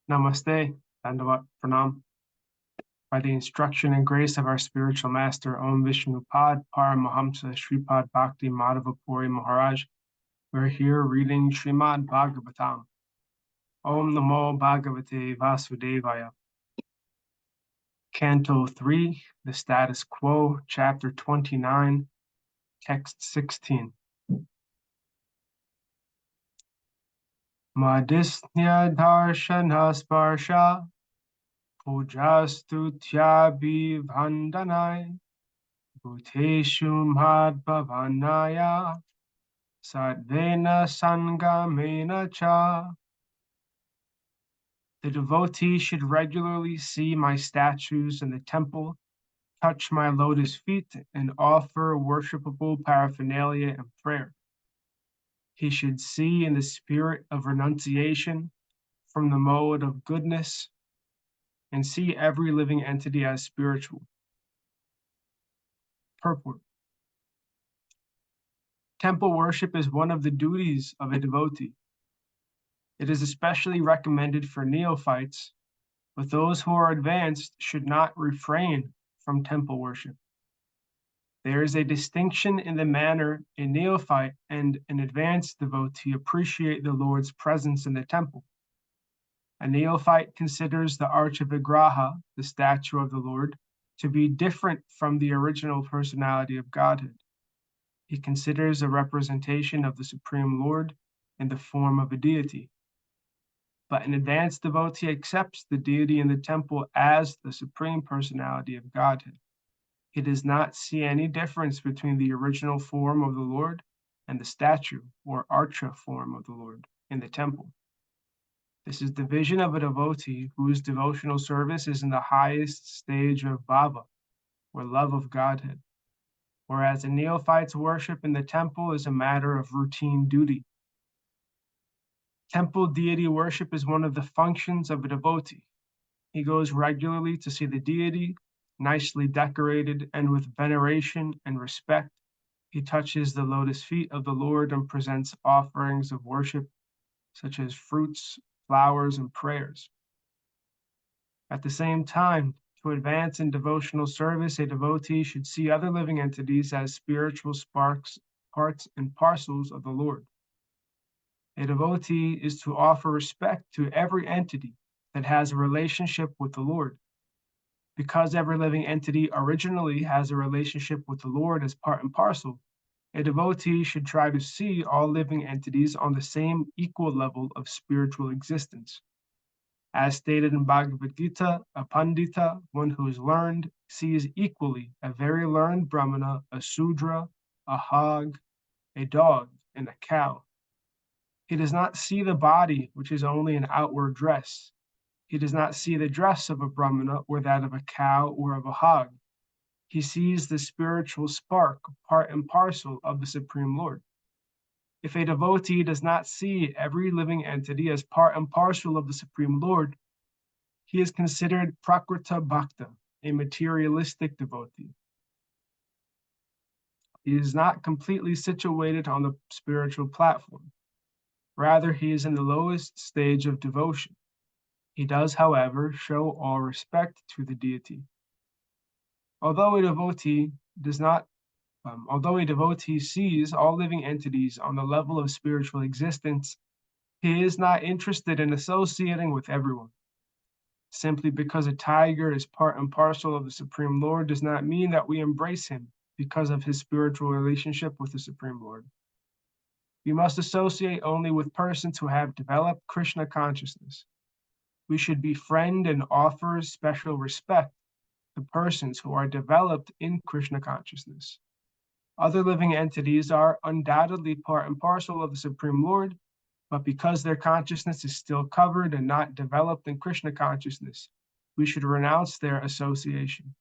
Namaste, Dandavat, Pranam. By the instruction and grace of our spiritual master, Om Vishnupad Paramahamsa Sripad Bhakti Madhava Puri Maharaj, we're here reading Srimad Bhagavatam. Om Namo Bhagavate Vasudevaya. Canto 3, the Status Quo, Chapter 29, Text 16. Madhisnya Darshana Sparsha Pujastutya Bhivandanai Bhuteshu Madhvavanaya Sadvena Sangamena Cha. The devotee should regularly see my statues in the temple, touch my lotus feet, and offer worshipable paraphernalia and prayer. He should see in the spirit of renunciation from the mode of goodness and see every living entity as spiritual. Purport. Temple worship is one of the duties of a devotee. It is especially recommended for neophytes, but those who are advanced should not refrain from temple worship. There is a distinction in the manner a neophyte and an advanced devotee appreciate the Lord's presence in the temple. A neophyte considers the Archa Vigraha, the statue of the Lord, to be different from the original personality of Godhead. He considers a representation of the Supreme Lord in the form of a deity. But an advanced devotee accepts the deity in the temple as the Supreme Personality of Godhead. He does not see any difference between the original form of the Lord and the statue or archa form of the Lord in the temple. This is the vision of a devotee whose devotional service is in the highest stage of bhava, or love of Godhead, whereas a neophyte's worship in the temple is a matter of routine duty. Temple deity worship is one of the functions of a devotee. He goes regularly to see the deity, nicely decorated, and with veneration and respect, he touches the lotus feet of the Lord and presents offerings of worship, such as fruits, flowers, and prayers. At the same time, to advance in devotional service, a devotee should see other living entities as spiritual sparks, parts, and parcels of the Lord. A devotee is to offer respect to every entity that has a relationship with the Lord. Because every living entity originally has a relationship with the Lord as part and parcel, a devotee should try to see all living entities on the same equal level of spiritual existence. As stated in Bhagavad Gita, a Pandita, one who is learned, sees equally a very learned Brahmana, a Sudra, a hog, a dog, and a cow. He does not see the body, which is only an outward dress. He does not see the dress of a Brahmana or that of a cow or of a hog. He sees the spiritual spark, part and parcel of the Supreme Lord. If a devotee does not see every living entity as part and parcel of the Supreme Lord, he is considered prakrita bhakta, a materialistic devotee. He is not completely situated on the spiritual platform. Rather, he is in the lowest stage of devotion. He does, however, show all respect to the deity. Although a devotee sees all living entities on the level of spiritual existence, he is not interested in associating with everyone. Simply because a tiger is part and parcel of the Supreme Lord does not mean that we embrace him because of his spiritual relationship with the Supreme Lord. We must associate only with persons who have developed Krishna consciousness. We should befriend and offer special respect to persons who are developed in Krishna consciousness. Other living entities are undoubtedly part and parcel of the Supreme Lord, but because their consciousness is still covered and not developed in Krishna consciousness, we should renounce their association.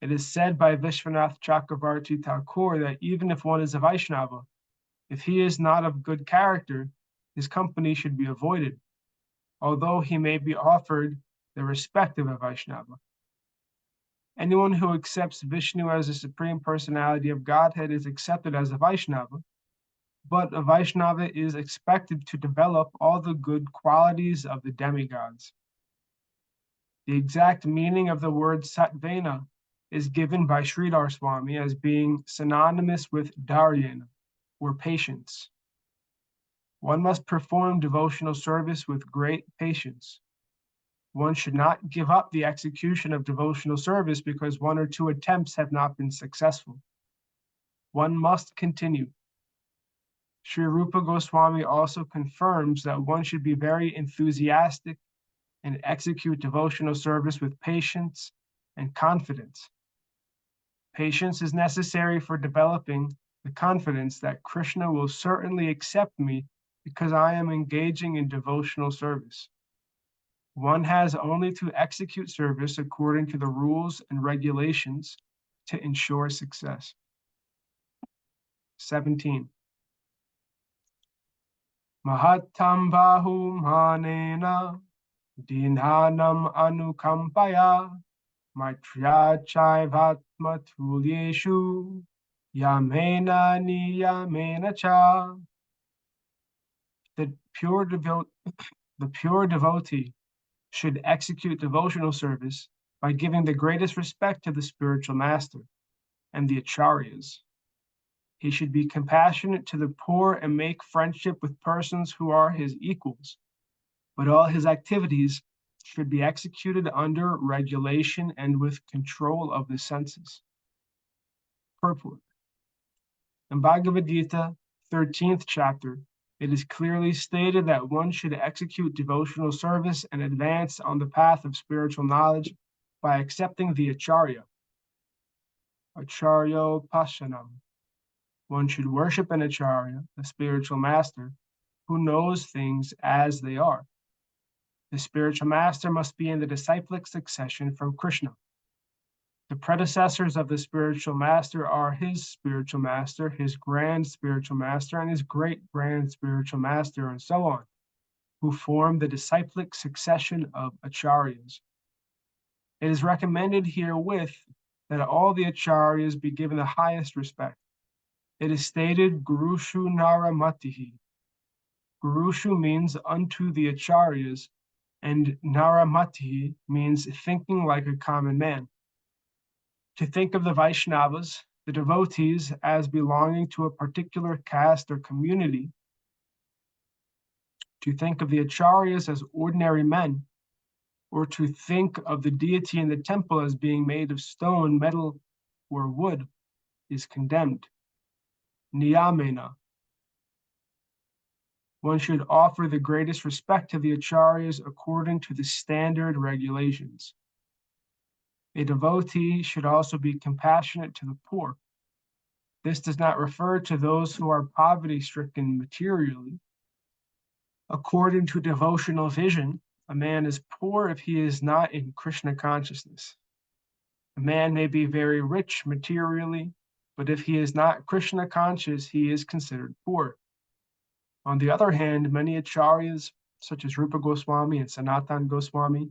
It is said by Vishwanath Chakravarti Thakur that even if one is a Vaishnava, if he is not of good character, his company should be avoided, although he may be offered the respect of a Vaishnava. Anyone who accepts Vishnu as the Supreme Personality of Godhead is accepted as a Vaishnava, but a Vaishnava is expected to develop all the good qualities of the demigods. The exact meaning of the word Satvena is given by Sridhar Swami as being synonymous with Dharyena, or patience. One must perform devotional service with great patience. One should not give up the execution of devotional service because one or two attempts have not been successful. One must continue. Sri Rupa Goswami also confirms that one should be very enthusiastic and execute devotional service with patience and confidence. Patience is necessary for developing the confidence that Krishna will certainly accept me because I am engaging in devotional service. One has only to execute service according to the rules and regulations to ensure success. 17. Mahattam bahu manena dinhanam anukampaya maitriya chaivatma tulyeshu yamena niyamena cha. The pure devotee should execute devotional service by giving the greatest respect to the spiritual master and the acharyas. He should be compassionate to the poor and make friendship with persons who are his equals, but all his activities should be executed under regulation and with control of the senses. Purport. In Bhagavad Gita, 13th chapter, it is clearly stated that one should execute devotional service and advance on the path of spiritual knowledge by accepting the acharya, acharyo pashanam. One should worship an acharya, a spiritual master, who knows things as they are. The spiritual master must be in the disciplic succession from Krishna. The predecessors of the spiritual master are his spiritual master, his grand spiritual master, and his great grand spiritual master, and so on, who form the disciplic succession of acharyas. It is recommended herewith that all the acharyas be given the highest respect. It is stated, Gurushu Naramatihi. Gurushu means unto the acharyas, and Naramatihi means thinking like a common man. To think of the Vaishnavas, the devotees, as belonging to a particular caste or community, to think of the acharyas as ordinary men, or to think of the deity in the temple as being made of stone, metal, or wood, is condemned. Niyamena. One should offer the greatest respect to the acharyas according to the standard regulations. A devotee should also be compassionate to the poor. This does not refer to those who are poverty-stricken materially. According to devotional vision, a man is poor if he is not in Krishna consciousness. A man may be very rich materially, but if he is not Krishna conscious, he is considered poor. On the other hand, many acharyas, such as Rupa Goswami and Sanatan Goswami,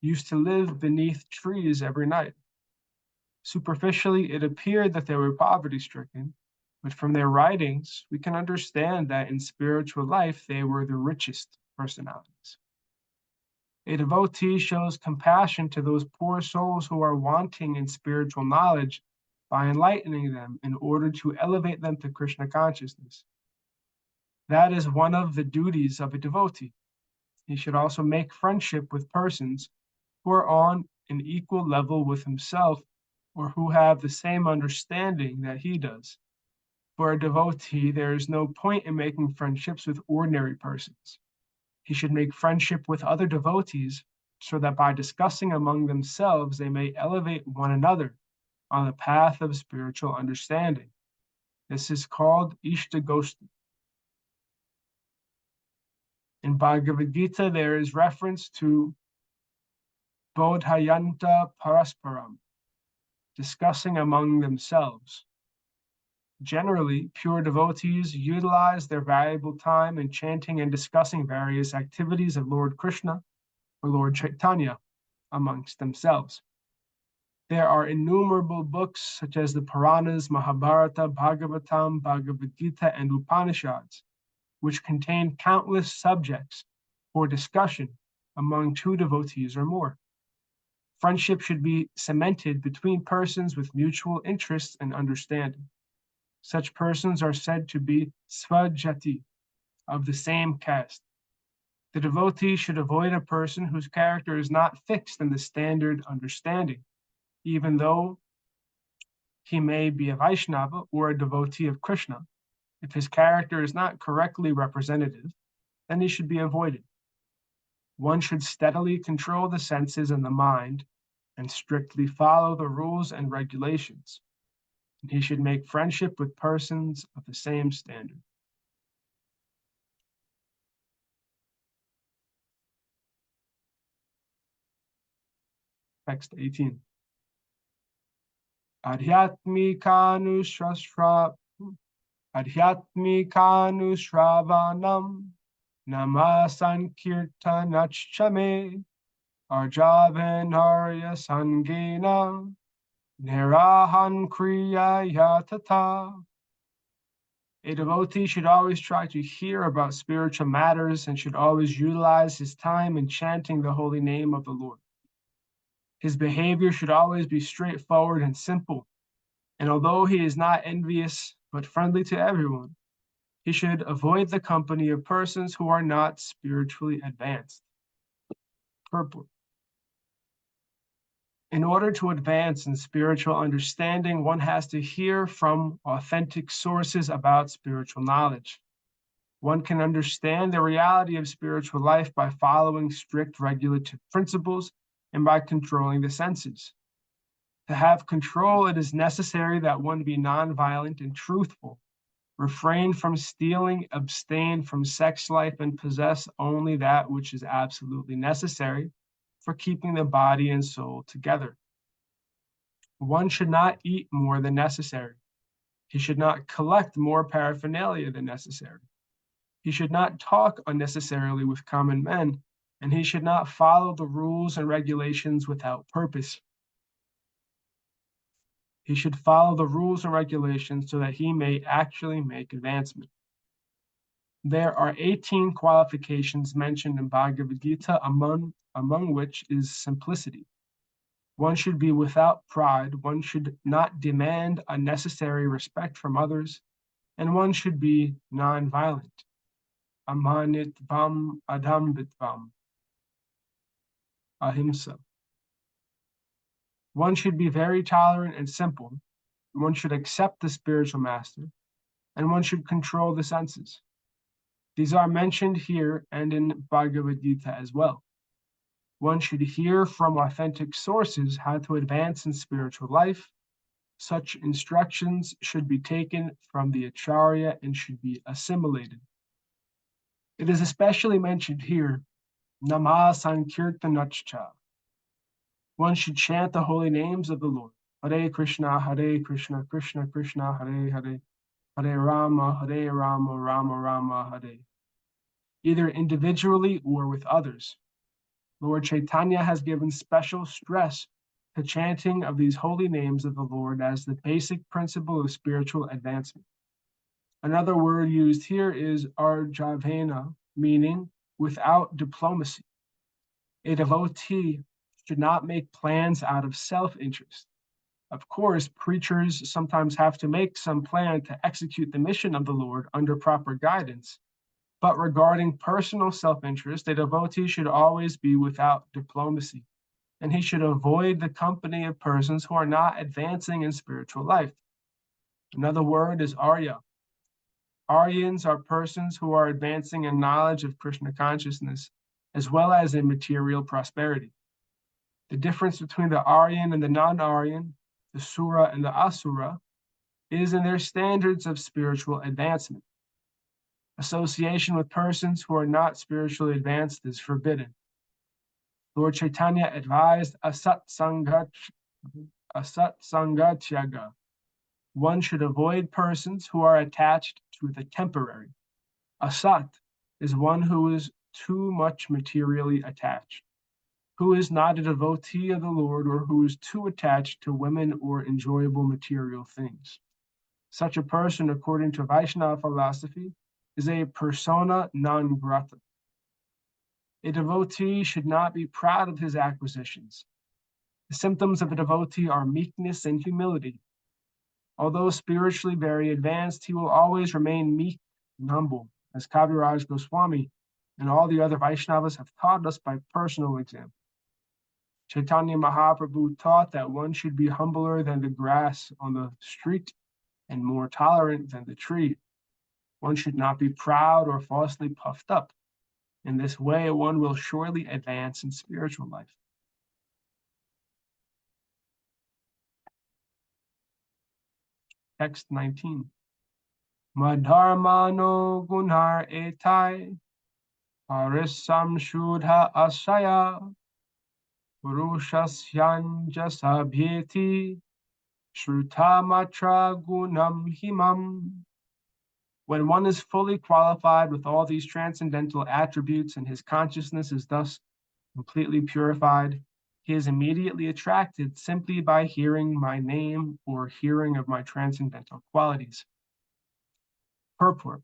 used to live beneath trees every night. Superficially, it appeared that they were poverty-stricken, but from their writings, we can understand that in spiritual life, they were the richest personalities. A devotee shows compassion to those poor souls who are wanting in spiritual knowledge by enlightening them in order to elevate them to Krishna consciousness. That is one of the duties of a devotee. He should also make friendship with persons who are on an equal level with himself or who have the same understanding that he does. For a devotee, there is no point in making friendships with ordinary persons. He should make friendship with other devotees so that by discussing among themselves, they may elevate one another on the path of spiritual understanding. This is called Ishtagosti. In Bhagavad Gita, there is reference to Bodhayanta Parasparam, discussing among themselves. Generally, pure devotees utilize their valuable time in chanting and discussing various activities of Lord Krishna or Lord Chaitanya amongst themselves. There are innumerable books such as the Puranas, Mahabharata, Bhagavatam, Bhagavad Gita, and Upanishads, which contain countless subjects for discussion among two devotees or more. Friendship should be cemented between persons with mutual interests and understanding. Such persons are said to be svajati, of the same caste. The devotee should avoid a person whose character is not fixed in the standard understanding, even though he may be a Vaishnava or a devotee of Krishna. If his character is not correctly representative, then he should be avoided. One should steadily control the senses and the mind and strictly follow the rules and regulations. And he should make friendship with persons of the same standard. Text 18. Adhyatmikanushravanam nama sankirtanachchame arjavenarya sangena nirahan kriya yatata. A devotee should always try to hear about spiritual matters and should always utilize his time in chanting the holy name of the Lord. His behavior should always be straightforward and simple, and although he is not envious but friendly to everyone, he should avoid the company of persons who are not spiritually advanced. Purport. In order to advance in spiritual understanding, one has to hear from authentic sources about spiritual knowledge. One can understand the reality of spiritual life by following strict regulative principles and by controlling the senses. To have control, it is necessary that one be nonviolent and truthful, refrain from stealing, abstain from sex life, and possess only that which is absolutely necessary for keeping the body and soul together. One should not eat more than necessary. He should not collect more paraphernalia than necessary. He should not talk unnecessarily with common men, and he should not follow the rules and regulations without purpose. He should follow the rules and regulations so that he may actually make advancement. There are 18 qualifications mentioned in Bhagavad Gita, among which is simplicity. One should be without pride, one should not demand unnecessary respect from others, and one should be non-violent. Amanitvam adambitvam. Ahimsa. One should be very tolerant and simple. One should accept the spiritual master, and one should control the senses. These are mentioned here and in Bhagavad Gita as well. One should hear from authentic sources how to advance in spiritual life. Such instructions should be taken from the Acharya and should be assimilated. It is especially mentioned here, Nama Sankirtanachcha. One should chant the holy names of the Lord. Hare Krishna, Krishna Krishna, Hare Hare, Hare Rama, Rama Rama, Hare. Either individually or with others. Lord Chaitanya has given special stress to chanting of these holy names of the Lord as the basic principle of spiritual advancement. Another word used here is arjavena, meaning without diplomacy. A devotee should not make plans out of self-interest. Of course, preachers sometimes have to make some plan to execute the mission of the Lord under proper guidance. But regarding personal self-interest, a devotee should always be without diplomacy, and he should avoid the company of persons who are not advancing in spiritual life. Another word is Arya. Aryans are persons who are advancing in knowledge of Krishna consciousness, as well as in material prosperity. The difference between the Aryan and the non-Aryan, the Sura and the Asura, is in their standards of spiritual advancement. Association with persons who are not spiritually advanced is forbidden. Lord Chaitanya advised asat sangatyaga. One should avoid persons who are attached to the temporary. Asat is one who is too much materially attached. who is not a devotee of the Lord or who is too attached to women or enjoyable material things. Such a person, according to Vaishnava philosophy, is a persona non grata. A devotee should not be proud of his acquisitions. The symptoms of a devotee are meekness and humility. Although spiritually very advanced, he will always remain meek and humble, as Kaviraj Goswami and all the other Vaishnavas have taught us by personal example. Chaitanya Mahaprabhu taught that one should be humbler than the grass on the street and more tolerant than the tree. One should not be proud or falsely puffed up. In this way, one will surely advance in spiritual life. Text 19. Madharmano gunar etai parisam shudha asaya purushasyanjasa bhyeti shrutamatra gunam himam. When one is fully qualified with all these transcendental attributes and his consciousness is thus completely purified, he is immediately attracted simply by hearing my name or hearing of my transcendental qualities. Purport.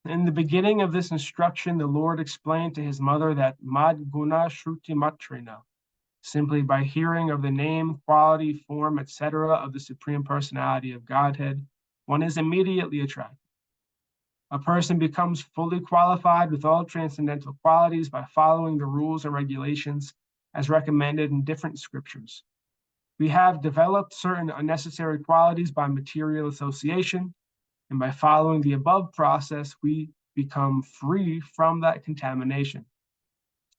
In the beginning of this instruction, the Lord explained to his mother that mad guna shruti matrina, simply by hearing of the name, quality, form, etc. of the Supreme Personality of Godhead, one is immediately attracted. A person becomes fully qualified with all transcendental qualities by following the rules and regulations as recommended in different scriptures. We have developed certain unnecessary qualities by material association, and by following the above process, we become free from that contamination.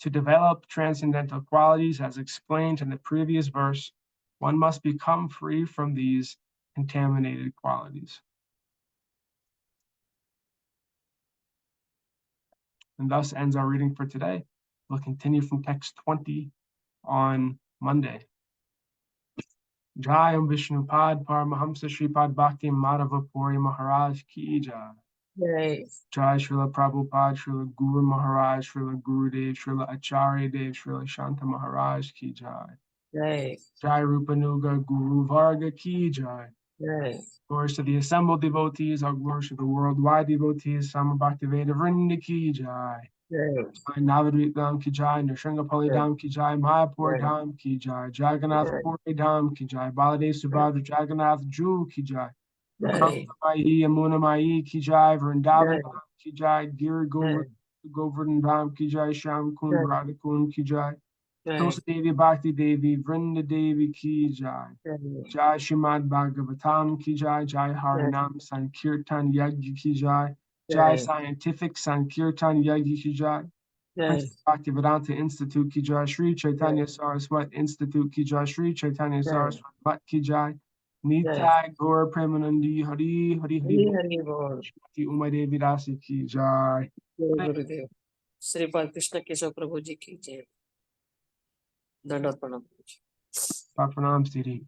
To develop transcendental qualities, as explained in the previous verse, one must become free from these contaminated qualities. And thus ends our reading for today. We'll continue from text 20 on Monday. Jai Vishnupad Paramahamsa Sripad Bhakti Madhava Puri Maharaj Ki Jai. Jai. Jai Srila Prabhupada, Srila Guru Maharaj, Srila Gurudev, Srila Acharya Dev, Srila Shanta Maharaj Ki Jai. Jai. Jai Rupanuga Guru Varga Ki Jai. Jai. Glories to the assembled devotees, all glories to the worldwide devotees, Sama Bhaktivedanta Vrinda Ki Jai. Jai. Navadvip Dham Ki Jai, Nrshangapali Dham Ki Jai, Mayapur Dham Ki Jai, Jagannath Puri Dham Ki Jai, Baladev Subhadra Jagannath Ju Ki Jai, Jai. Mahi Yamuna Mai Ki Jai, Vrindavan Dham Ki Jai, Giri Govardhan Dham Ki Jai, Sham Kund Radha Kund Ki Jai, Tulsi Devi Bhakti Devi, Vrinda Devi Ki Jai, Jai Srimad Bhagavatam Ki Jai, Jai Harinam Sankirtan Yagya Ki Jai, Jai Scientific Sankirtan Yagya Ki Jai, Bhaktivedanta Institute Ki Jai, Sri Chaitanya Saraswat Institute Ki Jai, Sri Chaitanya Saraswat Bhat Ki Jai, Nitai Gaur Premanandi Hari Hari Hari Bol, Shrimati Uma Devi Dasi Ki Jai. Gurudev. Sripad Krishna Keshav Prabhu Ji Ki Jai. Dandavat Pranam. Pranam Siri.